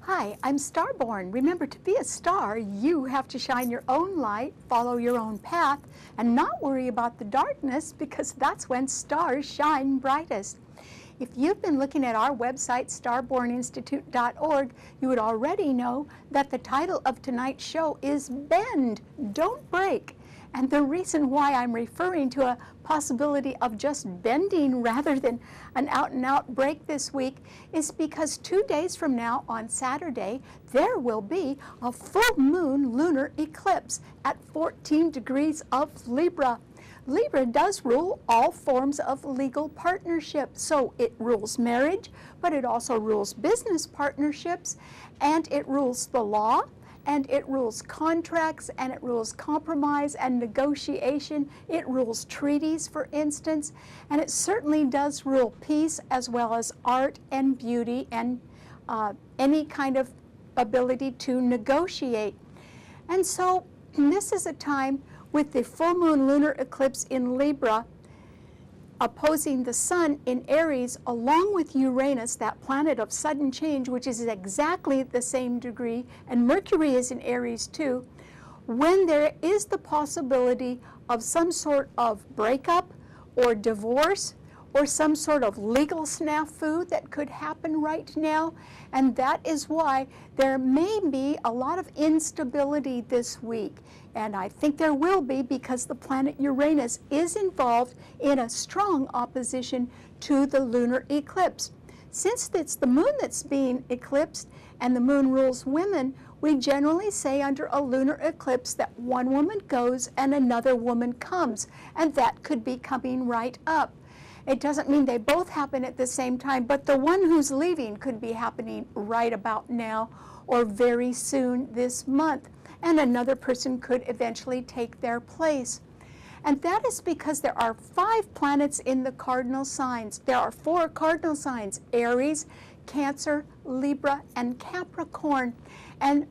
Hi, I'm Starborn. Remember, to be a star, you have to shine your own light, follow your own path, and not worry about the darkness, because that's when stars shine brightest. If you've been looking at our website, starborninstitute.org, you would already know that the title of tonight's show is Bend, Don't Break. And the reason why I'm referring to a possibility of just bending rather than an out-and-out break this week is because 2 days from now, on Saturday, there will be a full moon lunar eclipse at 14 degrees of Libra. Libra does rule all forms of legal partnership. So it rules marriage, but it also rules business partnerships, and it rules the law, and it rules contracts, and it rules compromise and negotiation. It rules treaties, for instance, and it certainly does rule peace as well as art and beauty and any kind of ability to negotiate. And so this is a time with the full moon lunar eclipse in Libra opposing the sun in Aries, along with Uranus, that planet of sudden change, which is exactly the same degree, and Mercury is in Aries too, when there is the possibility of some sort of breakup or divorce or some sort of legal snafu that could happen right now. And that is why there may be a lot of instability this week. And I think there will be, because the planet Uranus is involved in a strong opposition to the lunar eclipse. Since it's the moon that's being eclipsed and the moon rules women, we generally say under a lunar eclipse that one woman goes and another woman comes. And that could be coming right up. It doesn't mean they both happen at the same time, but the one who's leaving could be happening right about now or very soon this month. And another person could eventually take their place. And that is because there are 5 planets in the cardinal signs. There are 4 cardinal signs: Aries, Cancer, Libra, and Capricorn. And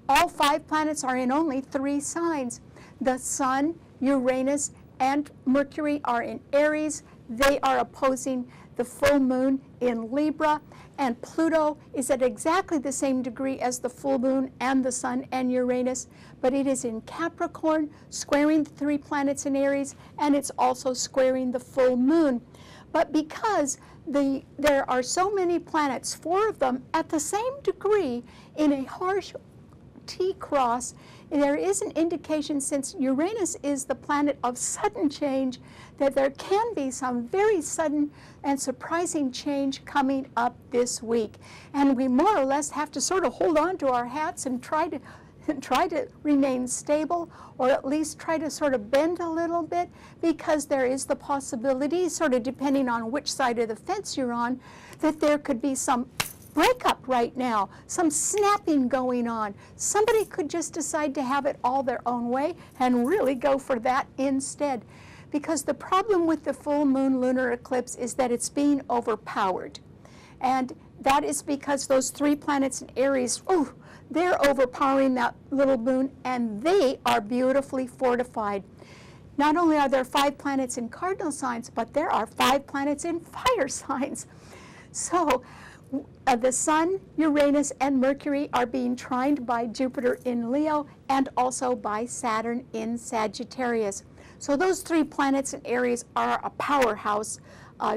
all 5 planets are in only 3 signs. The Sun, Uranus, and Mercury are in Aries. They are opposing the full moon in Libra, and Pluto is at exactly the same degree as the full moon and the Sun and Uranus, but it is in Capricorn, squaring the 3 planets in Aries, and it's also squaring the full moon. But because there are so many planets, 4 of them at the same degree in a harsh T-cross, there is an indication, since Uranus is the planet of sudden change, that there can be some very sudden and surprising change coming up this week. And we more or less have to sort of hold on to our hats and try to remain stable, or at least try to sort of bend a little bit, because there is the possibility, sort of depending on which side of the fence you're on, that there could be some breakup right now, some snapping going on. Somebody could just decide to have it all their own way and really go for that instead. Because the problem with the full moon lunar eclipse is that it's being overpowered. And that is because those 3 planets in Aries, they're overpowering that little moon, and they are beautifully fortified. Not only are there 5 planets in cardinal signs, but there are 5 planets in fire signs. So the Sun, Uranus, and Mercury are being trined by Jupiter in Leo and also by Saturn in Sagittarius. So those 3 planets in Aries are a powerhouse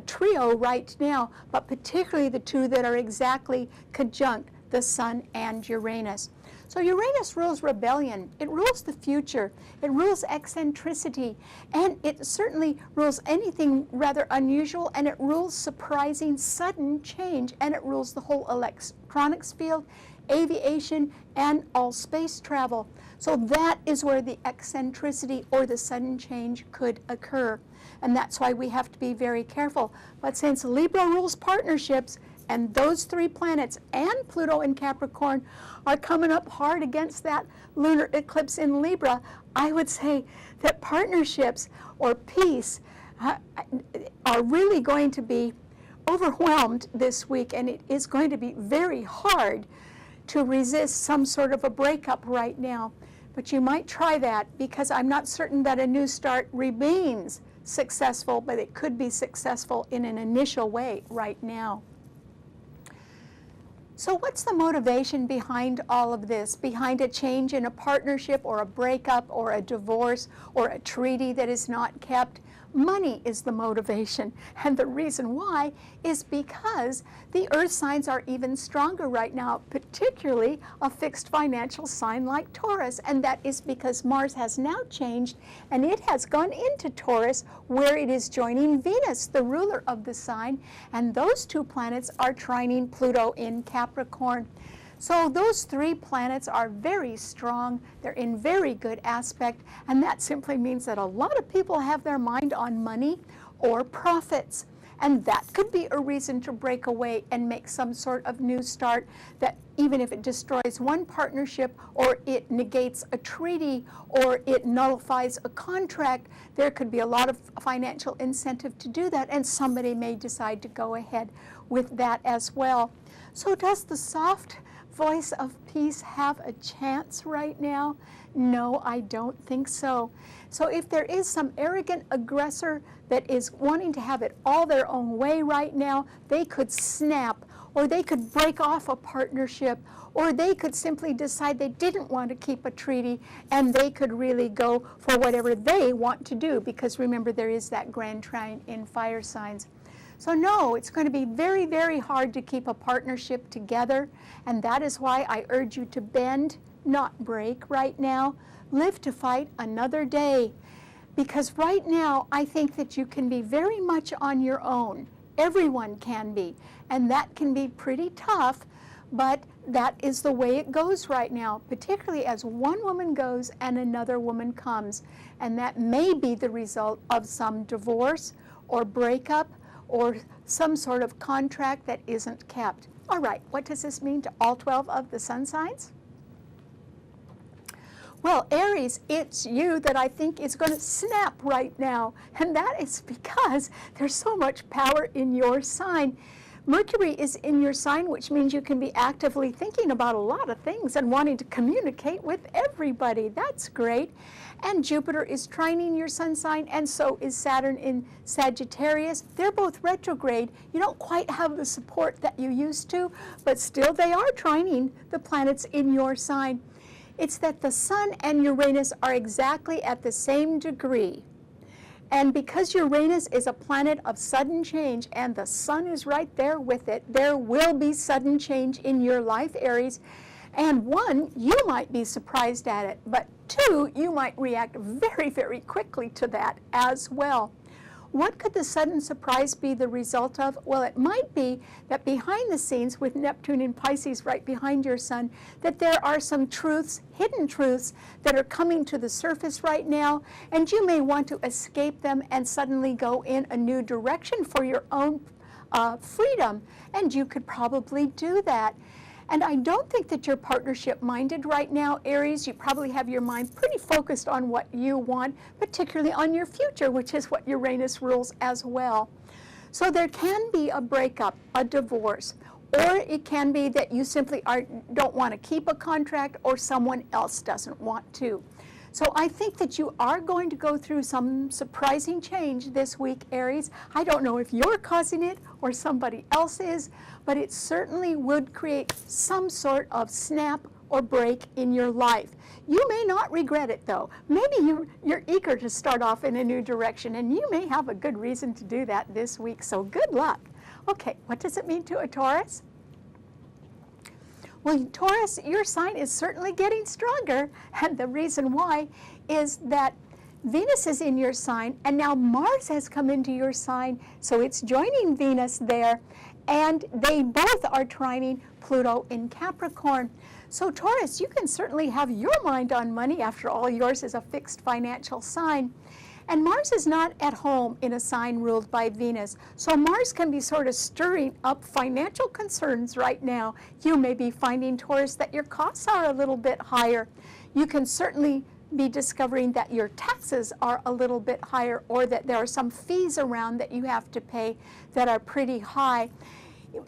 trio right now, but particularly the 2 that are exactly conjunct, the Sun and Uranus. So Uranus rules rebellion, it rules the future, it rules eccentricity, and it certainly rules anything rather unusual, and it rules surprising, sudden change, and it rules the whole electronics field, aviation, and all space travel. So that is where the eccentricity or the sudden change could occur, and that's why we have to be very careful. But since Libra rules partnerships, and those 3 planets and Pluto in Capricorn are coming up hard against that lunar eclipse in Libra, I would say that partnerships or peace are really going to be overwhelmed this week, and it is going to be very hard to resist some sort of a breakup right now. But you might try that, because I'm not certain that a new start remains successful, but it could be successful in an initial way right now. So what's the motivation behind all of this, behind a change in a partnership or a breakup or a divorce or a treaty that is not kept? Money is the motivation, and the reason why is because the earth signs are even stronger right now, particularly a fixed financial sign like Taurus, and that is because Mars has now changed and it has gone into Taurus, where it is joining Venus, the ruler of the sign, and those two planets are trining Pluto in Capricorn. So those three planets are very strong, they're in very good aspect, and that simply means that a lot of people have their mind on money or profits. And that could be a reason to break away and make some sort of new start, that even if it destroys one partnership or it negates a treaty or it nullifies a contract, there could be a lot of financial incentive to do that, and somebody may decide to go ahead with that as well. So does the soft voice of peace have a chance right now? No, I don't think so. So if there is some arrogant aggressor that is wanting to have it all their own way right now, they could snap, or they could break off a partnership, or they could simply decide they didn't want to keep a treaty, and they could really go for whatever they want to do, because remember, there is that grand trine in fire signs. So no, it's going to be very, very hard to keep a partnership together, and that is why I urge you to bend, not break right now. Live to fight another day, because right now I think that you can be very much on your own. Everyone can be, and that can be pretty tough, but that is the way it goes right now, particularly as one woman goes and another woman comes, and that may be the result of some divorce or breakup or some sort of contract that isn't kept. All right, what does this mean to all 12 of the sun signs? Well, Aries, it's you that I think is going to snap right now, and that is because there's so much power in your sign. Mercury is in your sign, which means you can be actively thinking about a lot of things and wanting to communicate with everybody. That's great. And Jupiter is trining your sun sign, and so is Saturn in Sagittarius. They're both retrograde. You don't quite have the support that you used to, but still they are trining the planets in your sign. It's that the Sun and Uranus are exactly at the same degree. And because Uranus is a planet of sudden change and the Sun is right there with it, there will be sudden change in your life, Aries. And one, you might be surprised at it, but two, you might react very, very quickly to that as well. What could the sudden surprise be the result of? Well, it might be that behind the scenes, with Neptune in Pisces right behind your sun, that there are some truths, hidden truths, that are coming to the surface right now, and you may want to escape them and suddenly go in a new direction for your own freedom, and you could probably do that. And I don't think that you're partnership-minded right now, Aries. You probably have your mind pretty focused on what you want, particularly on your future, which is what Uranus rules as well. So there can be a breakup, a divorce, or it can be that you simply don't want to keep a contract, or someone else doesn't want to. So I think that you are going to go through some surprising change this week, Aries. I don't know if you're causing it or somebody else is, but it certainly would create some sort of snap or break in your life. You may not regret it, though. Maybe you're eager to start off in a new direction, and you may have a good reason to do that this week, so good luck. Okay, what does it mean to a Taurus? Well, Taurus, your sign is certainly getting stronger, and the reason why is that Venus is in your sign, and now Mars has come into your sign, so it's joining Venus there, and they both are trining Pluto in Capricorn. So Taurus, you can certainly have your mind on money. After all, yours is a fixed financial sign. And Mars is not at home in a sign ruled by Venus. So Mars can be sort of stirring up financial concerns right now. You may be finding, Taurus, that your costs are a little bit higher. You can certainly be discovering that your taxes are a little bit higher, or that there are some fees around that you have to pay that are pretty high.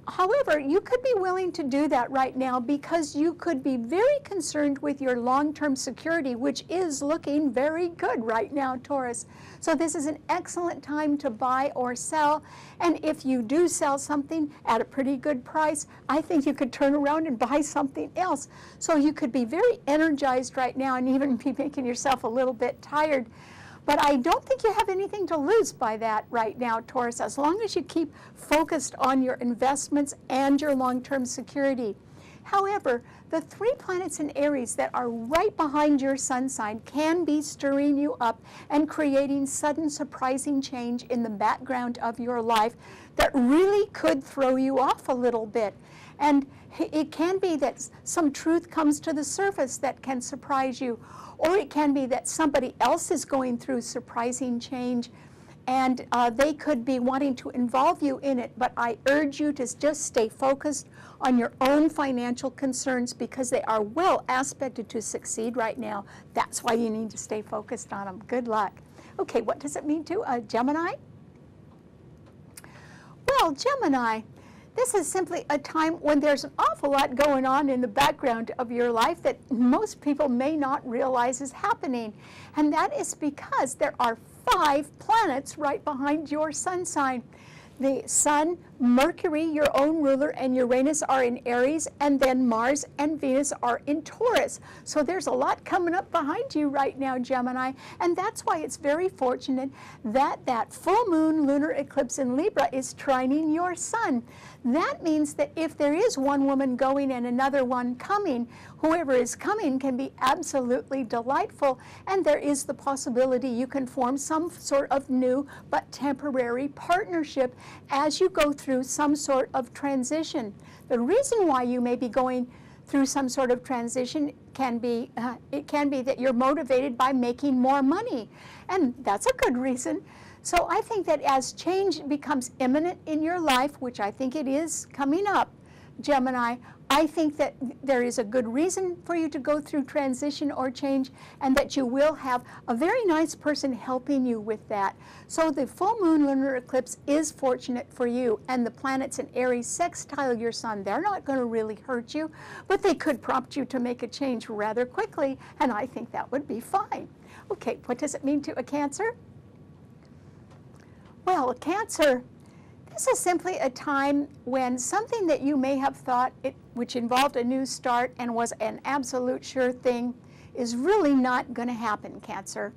However, you could be willing to do that right now because you could be very concerned with your long-term security, which is looking very good right now, Taurus. So this is an excellent time to buy or sell. And if you do sell something at a pretty good price, I think you could turn around and buy something else. So you could be very energized right now and even be making yourself a little bit tired. But I don't think you have anything to lose by that right now, Taurus, as long as you keep focused on your investments and your long-term security. However, the 3 planets in Aries that are right behind your sun sign can be stirring you up and creating sudden surprising change in the background of your life that really could throw you off a little bit. And it can be that some truth comes to the surface that can surprise you, or it can be that somebody else is going through surprising change and they could be wanting to involve you in it. But I urge you to just stay focused on your own financial concerns because they are well aspected to succeed right now. That's why you need to stay focused on them. Good luck. Okay, what does it mean to Gemini? Well, Gemini, this is simply a time when there's an awful lot going on in the background of your life that most people may not realize is happening. And that is because there are 5 planets right behind your sun sign. The Sun, Mercury, your own ruler, and Uranus are in Aries, and then Mars and Venus are in Taurus. So there's a lot coming up behind you right now, Gemini, and that's why it's very fortunate that that full moon lunar eclipse in Libra is trining your sun. That means that if there is one woman going and another one coming, whoever is coming can be absolutely delightful, and there is the possibility you can form some sort of new but temporary partnership as you go through some sort of transition. The reason why you may be going through some sort of transition can be, it can be that you're motivated by making more money, and that's a good reason. So I think that as change becomes imminent in your life, which I think it is coming up, Gemini, I think that there is a good reason for you to go through transition or change, and that you will have a very nice person helping you with that. So the full moon lunar eclipse is fortunate for you, and the planets in Aries sextile your sun. They're not going to really hurt you, but they could prompt you to make a change rather quickly, and I think that would be fine. Okay, what does it mean to a Cancer? Well, a Cancer, this is simply a time when something that you may have thought, which involved a new start and was an absolute sure thing, is really not going to happen, Cancer.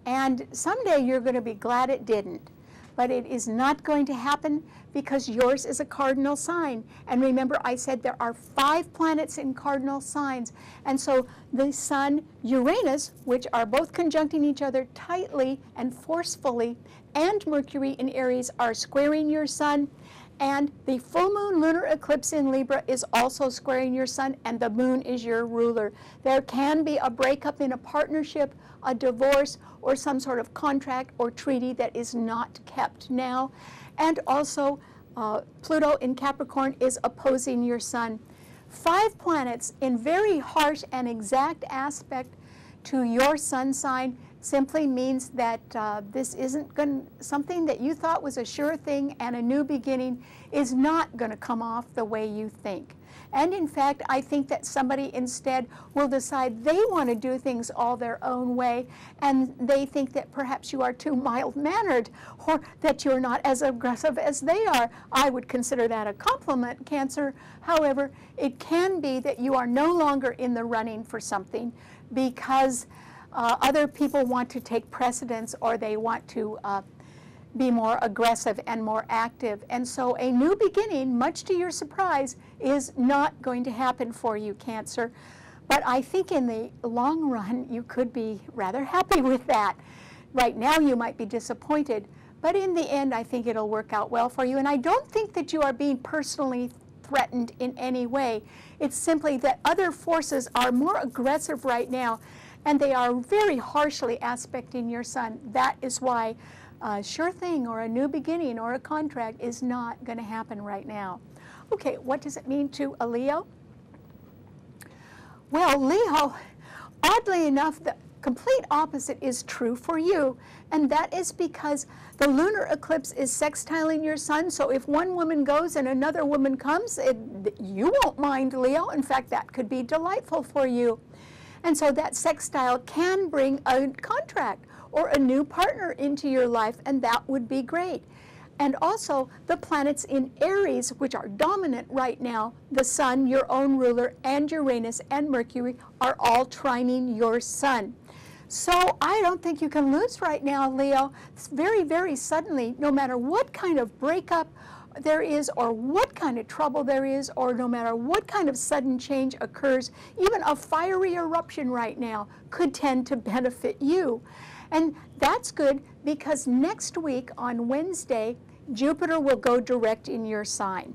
And someday you're going to be glad it didn't. But it is not going to happen because yours is a cardinal sign. And remember, I said there are 5 planets in cardinal signs. And so the Sun, Uranus, which are both conjuncting each other tightly and forcefully, and Mercury in Aries are squaring your sun. And the full moon lunar eclipse in Libra is also squaring your sun, and the moon is your ruler. There can be a breakup in a partnership, a divorce, or some sort of contract or treaty that is not kept now. And also, Pluto in Capricorn is opposing your sun. 5 planets in very harsh and exact aspect to your sun sign simply means that this isn't something that you thought was a sure thing and a new beginning is not going to come off the way you think. And in fact, I think that somebody instead will decide they want to do things all their own way, and they think that perhaps you are too mild-mannered or that you're not as aggressive as they are. I would consider that a compliment, Cancer. However, it can be that you are no longer in the running for something because other people want to take precedence, or they want to be more aggressive and more active. And so a new beginning, much to your surprise, is not going to happen for you, Cancer. But I think in the long run, you could be rather happy with that. Right now, you might be disappointed, but in the end, I think it'll work out well for you. And I don't think that you are being personally threatened in any way. It's simply that other forces are more aggressive right now, and they are very harshly aspecting your sun. That is why a sure thing or a new beginning or a contract is not going to happen right now. Okay, what does it mean to a Leo? Well, Leo, oddly enough, the complete opposite is true for you. And that is because the lunar eclipse is sextiling your sun. So if one woman goes and another woman comes, you won't mind, Leo. In fact, that could be delightful for you. And so that sextile can bring a contract or a new partner into your life, and that would be great. And also, the planets in Aries, which are dominant right now, the Sun, your own ruler, and Uranus and Mercury, are all trining your Sun. So I don't think you can lose right now, Leo. It's very, very suddenly, no matter what kind of breakup there is, or what kind of trouble there is, or no matter what kind of sudden change occurs, even a fiery eruption right now could tend to benefit you. And that's good because next week on Wednesday, Jupiter will go direct in your sign.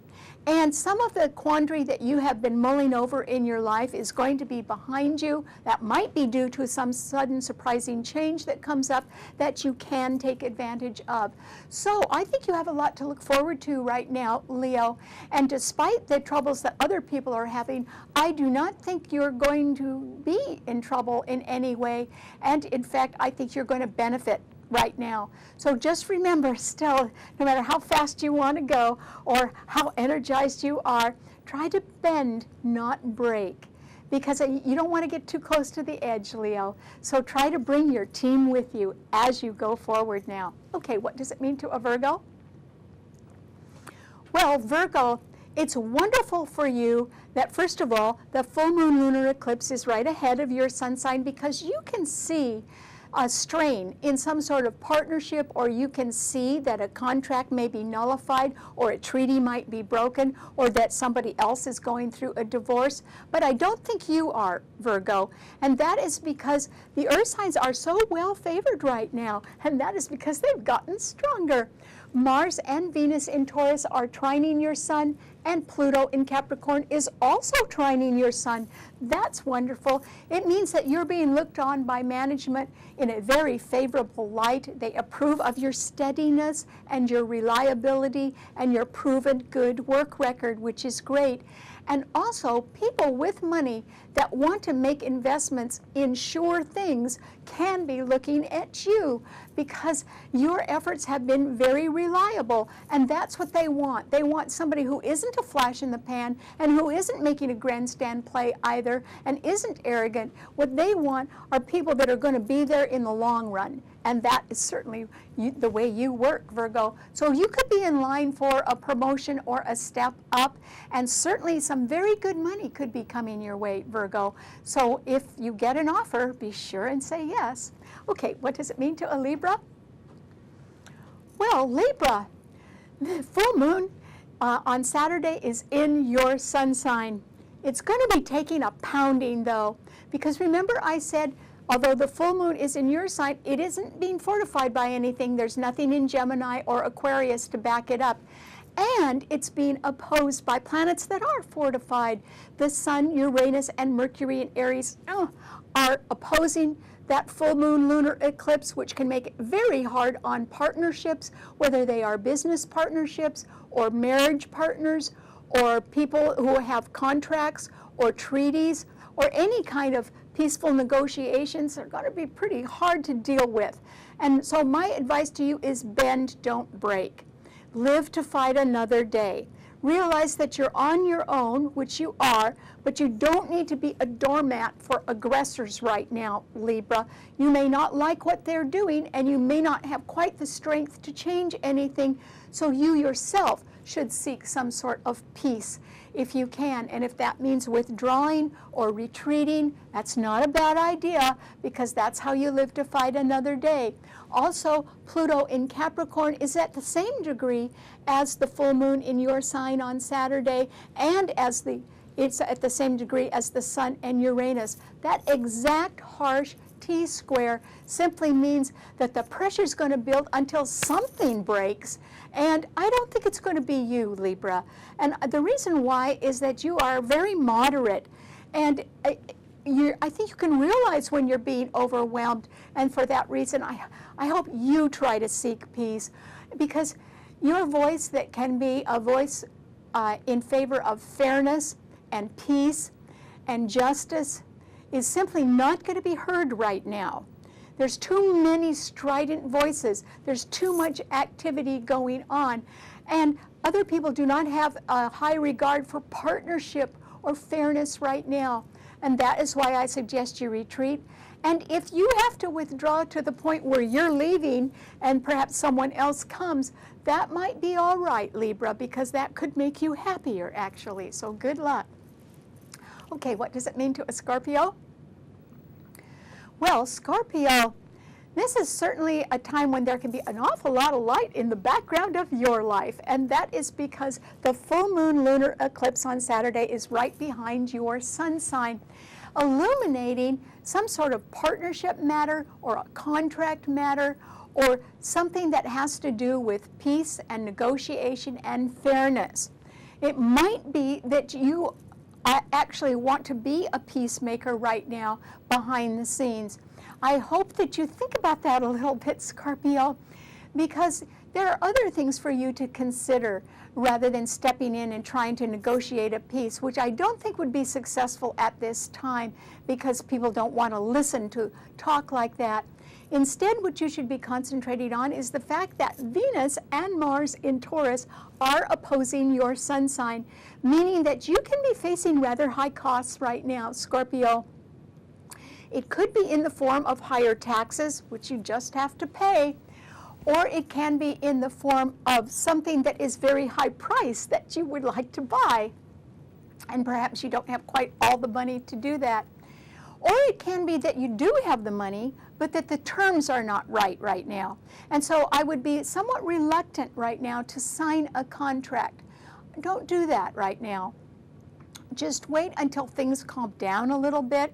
And some of the quandary that you have been mulling over in your life is going to be behind you. That might be due to some sudden surprising change that comes up that you can take advantage of. So I think you have a lot to look forward to right now, Leo. And despite the troubles that other people are having, I do not think you're going to be in trouble in any way. And in fact, I think you're going to benefit right now. So just remember still, no matter how fast you want to go or how energized you are, try to bend, not break, because you don't want to get too close to the edge, Leo. So try to bring your team with you as you go forward now. Okay, what does it mean to a Virgo? Well, Virgo, it's wonderful for you that, first of all, the full moon lunar eclipse is right ahead of your sun sign, because you can see a strain in some sort of partnership, or you can see that a contract may be nullified, or a treaty might be broken, or that somebody else is going through a divorce. But I don't think you are, Virgo, and that is because the earth signs are so well favored right now, and that is because they've gotten stronger. Mars and Venus in Taurus are trining your sun, and Pluto in Capricorn is also trining your sun. That's wonderful. It means that you're being looked on by management in a very favorable light. They approve of your steadiness and your reliability and your proven good work record, which is great. And also, people with money that want to make investments in sure things can be looking at you, because your efforts have been very reliable, and that's what they want. They want somebody who isn't a flash in the pan and who isn't making a grandstand play either and isn't arrogant. What they want are people that are going to be there in the long run. And that is certainly the way you work, Virgo. So you could be in line for a promotion or a step up, and certainly some very good money could be coming your way, Virgo. So if you get an offer, be sure and say yes. Okay, what does it mean to a Libra? Well, Libra, the full moon on Saturday is in your sun sign. It's going to be taking a pounding, though, because remember I said, although the full moon is in your sign, it isn't being fortified by anything. There's nothing in Gemini or Aquarius to back it up. And it's being opposed by planets that are fortified. The Sun, Uranus, and Mercury in Aries are opposing that full moon lunar eclipse, which can make it very hard on partnerships, whether they are business partnerships or marriage partners or people who have contracts or treaties or any kind of peaceful negotiations. Are going to be pretty hard to deal with. And so my advice to you is bend, don't break. Live to fight another day. Realize that you're on your own, which you are, but you don't need to be a doormat for aggressors right now, Libra. You may not like what they're doing, and you may not have quite the strength to change anything, so you yourself should seek some sort of peace if you can. And if that means withdrawing or retreating, that's not a bad idea, because that's how you live to fight another day. Also, Pluto in Capricorn is at the same degree as the full moon in your sign on Saturday, and it's at the same degree as the Sun and Uranus. That exact harsh T-square simply means that the pressure is going to build until something breaks, and I don't think it's going to be you, Libra. And the reason why is that you are very moderate, and I think you can realize when you're being overwhelmed, and for that reason I hope you try to seek peace, because your voice that can be a voice in favor of fairness and peace and justice is simply not going to be heard right now. There's too many strident voices. There's too much activity going on. And other people do not have a high regard for partnership or fairness right now. And that is why I suggest you retreat. And if you have to withdraw to the point where you're leaving and perhaps someone else comes, that might be all right, Libra, because that could make you happier, actually. So good luck. Okay, what does it mean to a Scorpio? Well, Scorpio, this is certainly a time when there can be an awful lot of light in the background of your life, and that is because the full moon lunar eclipse on Saturday is right behind your sun sign, illuminating some sort of partnership matter or a contract matter or something that has to do with peace and negotiation and fairness. It might be that you actually want to be a peacemaker right now behind the scenes. I hope that you think about that a little bit, Scorpio, because there are other things for you to consider rather than stepping in and trying to negotiate a peace, which I don't think would be successful at this time because people don't want to listen to talk like that. Instead, what you should be concentrating on is the fact that Venus and Mars in Taurus are opposing your sun sign, meaning that you can be facing rather high costs right now, Scorpio. It could be in the form of higher taxes, which you just have to pay, or it can be in the form of something that is very high price that you would like to buy, and perhaps you don't have quite all the money to do that. Or it can be that you do have the money, but that the terms are not right now. And so I would be somewhat reluctant right now to sign a contract. Don't do that right now. Just wait until things calm down a little bit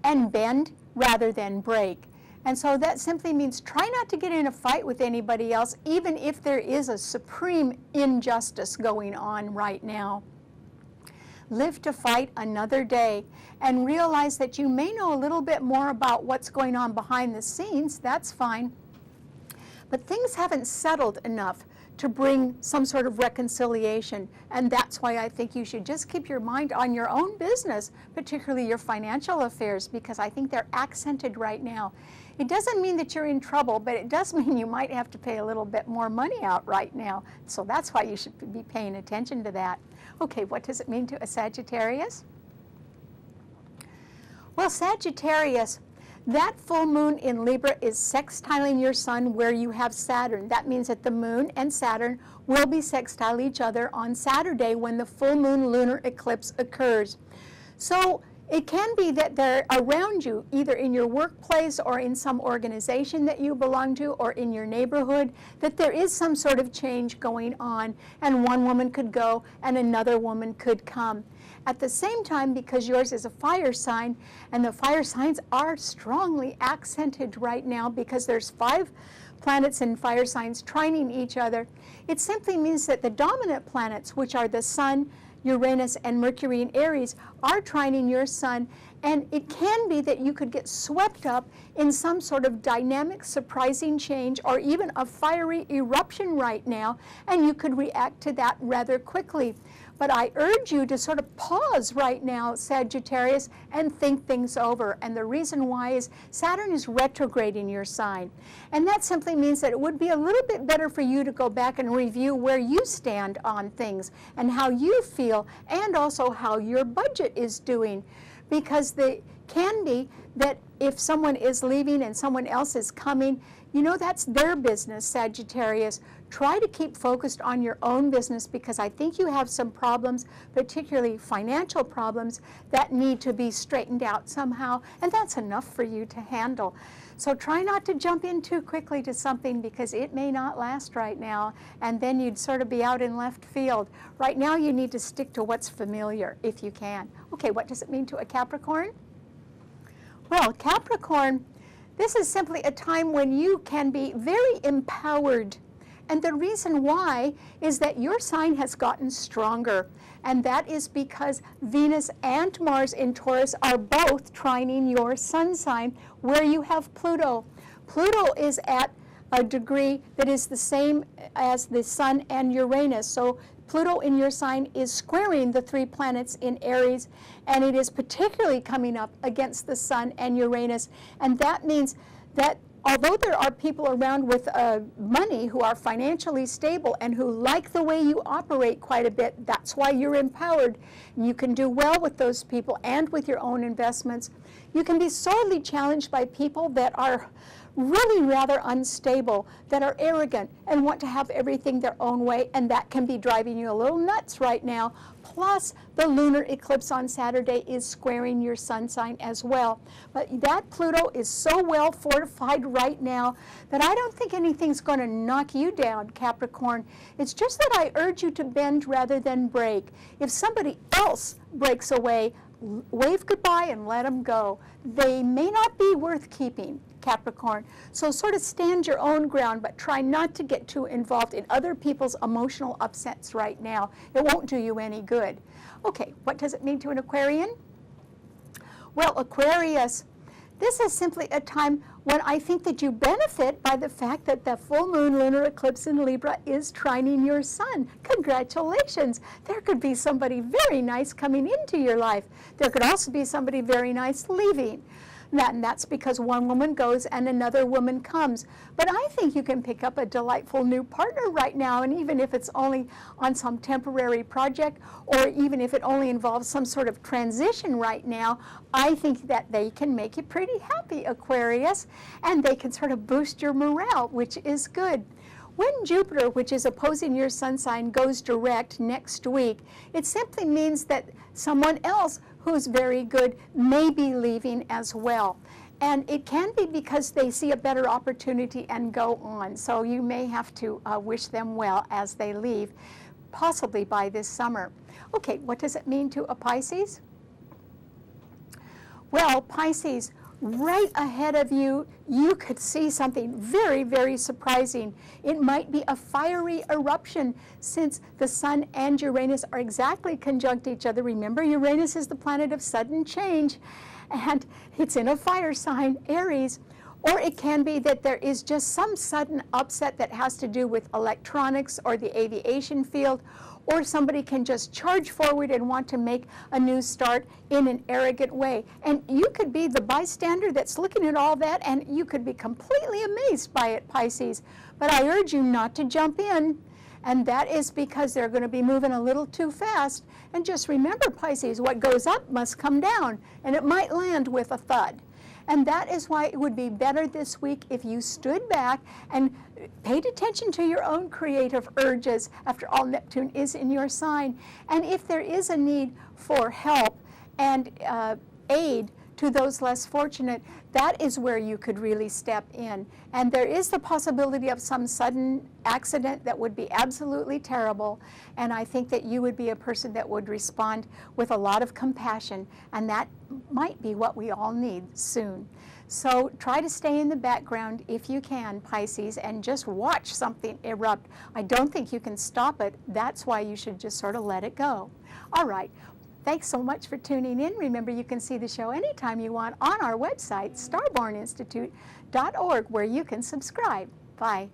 and bend rather than break. And so that simply means try not to get in a fight with anybody else, even if there is a supreme injustice going on right now. Live to fight another day and realize that you may know a little bit more about what's going on behind the scenes. That's fine. But things haven't settled enough to bring some sort of reconciliation, and that's why I think you should just keep your mind on your own business, particularly your financial affairs, because I think they're accented right now. It doesn't mean that you're in trouble, but it does mean you might have to pay a little bit more money out right now. So that's why you should be paying attention to that. Okay, what does it mean to a Sagittarius? Well, Sagittarius, that full moon in Libra is sextiling your sun where you have Saturn. That means that the moon and Saturn will be sextile each other on Saturday when the full moon lunar eclipse occurs. So it can be that they're around you, either in your workplace or in some organization that you belong to or in your neighborhood, that there is some sort of change going on, and one woman could go and another woman could come. At the same time, because yours is a fire sign, and the fire signs are strongly accented right now because there's 5 planets in fire signs trining each other, it simply means that the dominant planets, which are the Sun, Uranus, and Mercury in Aries, are trining your sun, and it can be that you could get swept up in some sort of dynamic, surprising change or even a fiery eruption right now, and you could react to that rather quickly. But I urge you to sort of pause right now, Sagittarius, and think things over. And the reason why is Saturn is retrograde in your sign. And that simply means that it would be a little bit better for you to go back and review where you stand on things and how you feel, and also how your budget is doing. Because it can be that if someone is leaving and someone else is coming, you know, that's their business, Sagittarius. Try to keep focused on your own business, because I think you have some problems, particularly financial problems, that need to be straightened out somehow, and that's enough for you to handle. So try not to jump in too quickly to something, because it may not last right now, and then you'd sort of be out in left field. Right now you need to stick to what's familiar if you can. Okay, what does it mean to a Capricorn? Well, Capricorn, this is simply a time when you can be very empowered. And the reason why is that your sign has gotten stronger. And that is because Venus and Mars in Taurus are both trining your sun sign where you have Pluto. Pluto is at a degree that is the same as the Sun and Uranus. So Pluto in your sign is squaring the 3 planets in Aries, and it is particularly coming up against the Sun and Uranus. And that means that although there are people around with money who are financially stable and who like the way you operate quite a bit, that's why you're empowered. You can do well with those people and with your own investments. You can be sorely challenged by people that are really rather unstable, that are arrogant and want to have everything their own way, and that can be driving you a little nuts right now. Plus, the lunar eclipse on Saturday is squaring your sun sign as well. But that Pluto is so well fortified right now that I don't think anything's going to knock you down, Capricorn. It's just that I urge you to bend rather than break. If somebody else breaks away, wave goodbye and let them go. They may not be worth keeping, Capricorn. So sort of stand your own ground, but try not to get too involved in other people's emotional upsets right now. It won't do you any good. Okay, what does it mean to an Aquarian? Well, Aquarius, this is simply a time when I think that you benefit by the fact that the full moon lunar eclipse in Libra is trining your sun. Congratulations. There could be somebody very nice coming into your life. There could also be somebody very nice leaving. And that's because one woman goes and another woman comes. But I think you can pick up a delightful new partner right now, and even if it's only on some temporary project, or even if it only involves some sort of transition right now, I think that they can make you pretty happy, Aquarius, and they can sort of boost your morale, which is good. When Jupiter, which is opposing your sun sign, goes direct next week, it simply means that someone else who's very good may be leaving as well. And it can be because they see a better opportunity and go on. So you may have to wish them well as they leave, possibly by this summer. Okay, what does it mean to a Pisces? Well, Pisces, right ahead of you, you could see something very, very surprising. It might be a fiery eruption, since the Sun and Uranus are exactly conjunct each other. Remember, Uranus is the planet of sudden change, and it's in a fire sign, Aries. Or it can be that there is just some sudden upset that has to do with electronics or the aviation field, or somebody can just charge forward and want to make a new start in an arrogant way. And you could be the bystander that's looking at all that, and you could be completely amazed by it, Pisces. But I urge you not to jump in, and that is because they're going to be moving a little too fast. And just remember, Pisces, what goes up must come down, and it might land with a thud. And that is why it would be better this week if you stood back and paid attention to your own creative urges. After all, Neptune is in your sign. And if there is a need for help and aid to those less fortunate, that is where you could really step in. And there is the possibility of some sudden accident that would be absolutely terrible. And I think that you would be a person that would respond with a lot of compassion. And that might be what we all need soon. So try to stay in the background if you can, Pisces, and just watch something erupt. I don't think you can stop it. That's why you should just sort of let it go. All right. Thanks so much for tuning in. Remember, you can see the show anytime you want on our website, starborninstitute.org, where you can subscribe. Bye.